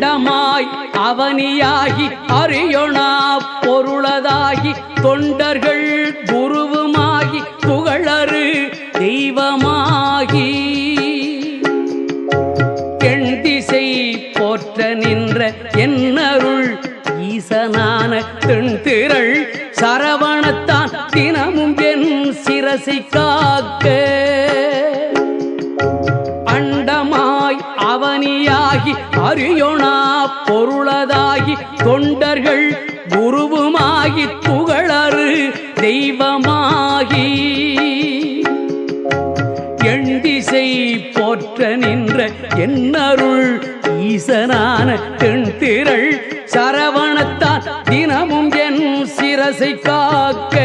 அண்டமாய் அவனியாகி அறியொணா பொருளதாகி தொண்டர்கள் குருவுமாகி புகழறு தெய்வமாகி எண் திசை போற்ற நின்ற என்னருள் ஈசனான தென்திரள் சரவணத்தான் தினமும் என் சிரசை காக்க அண்டமாய் அவனியாகி அறியொணா பொருளதாகி தொண்டர்கள் குருவுமாகி புகழறு தெய்வமாகி எண் திசை போற்ற நின்ற என்னருள் ஈசனான தென்திரள் சரவணத்தான் தினமும் என் சிரசை காக்க